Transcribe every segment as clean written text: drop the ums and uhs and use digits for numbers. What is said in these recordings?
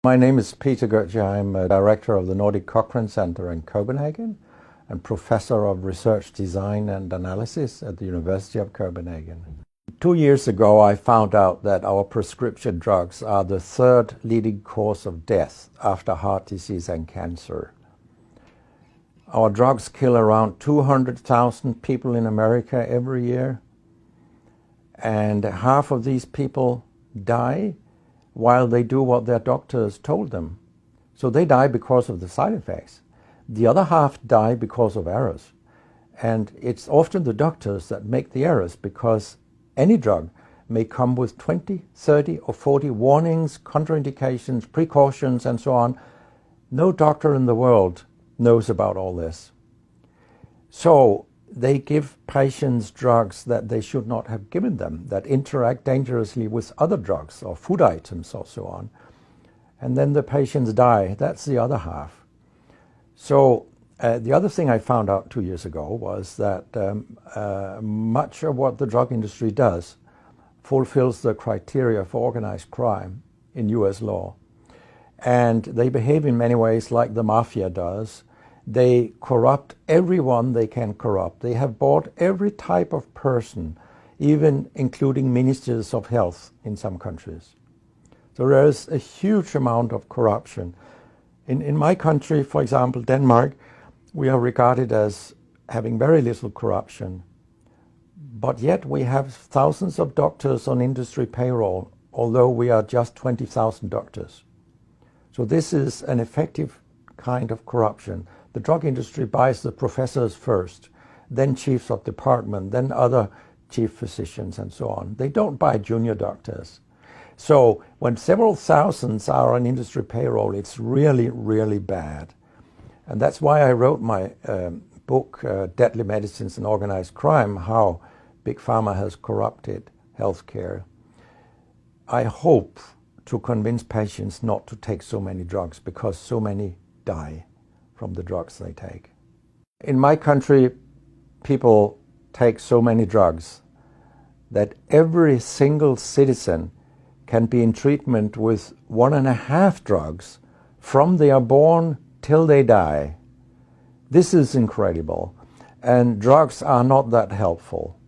My name is Peter Goetje. I'm a director of the Nordic Cochrane Center in Copenhagen and professor of research design and analysis at the University of Copenhagen. 2 years ago, I found out that our prescription drugs are the third leading cause of death after heart disease and cancer. Our drugs kill around 200,000 people in America every year, and half of these people die while they do what their doctors told them. So they die because of the side effects. The other half die because of errors. And it's often the doctors that make the errors, because any drug may come with 20, 30 or 40 warnings, contraindications, precautions, and so on. No doctor in the world knows about all this. So they give patients drugs that they should not have given them, that interact dangerously with other drugs or food items or so on. And then the patients die. That's the other half. So the other thing I found out 2 years ago was that much of what the drug industry does fulfills the criteria for organized crime in US law. And they behave in many ways like the mafia does. They corrupt everyone they can corrupt. They have bought every type of person, even including ministers of health in some countries. So there is a huge amount of corruption. In my country, for example, Denmark, we are regarded as having very little corruption. But yet we have thousands of doctors on industry payroll, although we are just 20,000 doctors. So this is an effective kind of corruption. The drug industry buys the professors first, then chiefs of department, then other chief physicians and so on. They don't buy junior doctors. So when several thousands are on industry payroll, it's really, really bad. And that's why I wrote my book, Deadly Medicines and Organized Crime, How Big Pharma Has Corrupted Healthcare. I hope to convince patients not to take so many drugs, because so many die from the drugs they take. In my country, people take so many drugs that every single citizen can be in treatment with 1.5 drugs from they are born till they die. This is incredible. And drugs are not that helpful.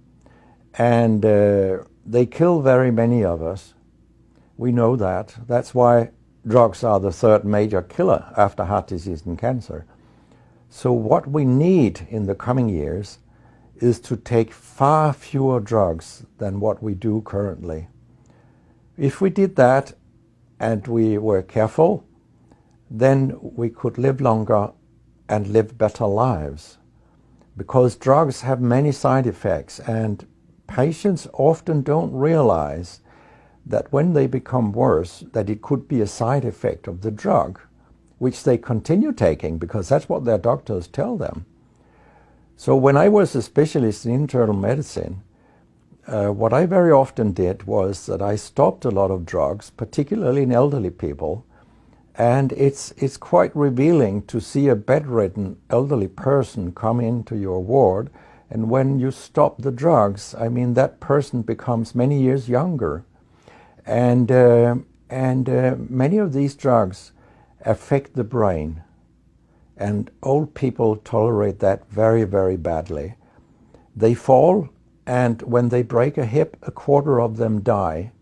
And they kill very many of us. We know that. That's why drugs are the third major killer after heart disease and cancer. So what we need in the coming years is to take far fewer drugs than what we do currently. If we did that and we were careful, then we could live longer and live better lives. Because drugs have many side effects, and patients often don't realize that when they become worse, that it could be a side effect of the drug, which they continue taking because that's what their doctors tell them. So when I was a specialist in internal medicine, what I very often did was that I stopped a lot of drugs, particularly in elderly people, and it's quite revealing to see a bedridden elderly person come into your ward, and when you stop the drugs, I mean, that person becomes many years younger. And many of these drugs affect the brain, and old people tolerate that very, very badly. They fall, and when they break a hip, 1/4 of them die.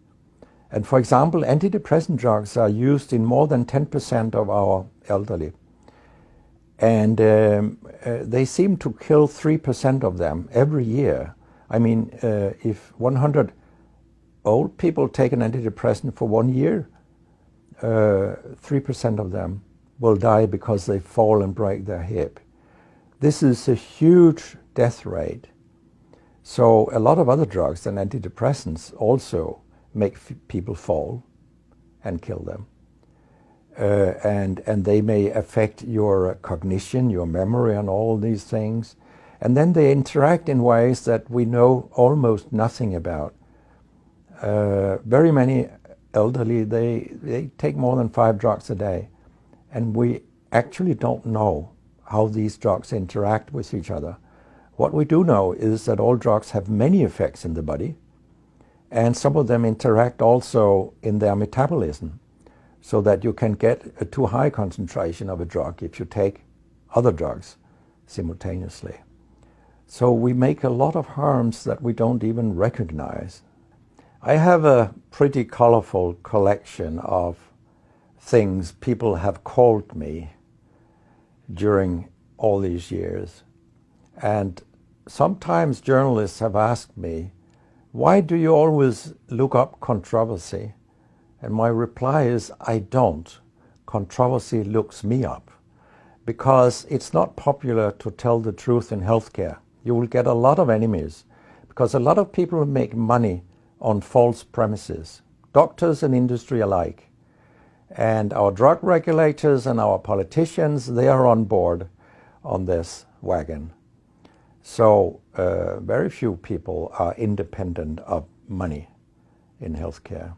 And for example, antidepressant drugs are used in more than 10% of our elderly. And they seem to kill 3% of them every year. I mean, if 100 old people take an antidepressant for 1 year, 3% of them will die because they fall and break their hip. This is a huge death rate. So a lot of other drugs than antidepressants also make people fall and kill them. And they may affect your cognition, your memory, and all these things. And then they interact in ways that we know almost nothing about. Very many elderly, they take more than 5 drugs a day. And we actually don't know how these drugs interact with each other. What we do know is that all drugs have many effects in the body, and some of them interact also in their metabolism. so that you can get a too high concentration of a drug if you take other drugs simultaneously. So we make a lot of harms that we don't even recognize. I have a pretty colorful collection of things people have called me during all these years. And sometimes journalists have asked me, why do you always look up controversy? And my reply is, I don't. Controversy looks me up, because it's not popular to tell the truth in healthcare. You will get a lot of enemies, because a lot of people make money on false premises, doctors and industry alike. And our drug regulators and our politicians, they are on board on this wagon. So very few people are independent of money in healthcare.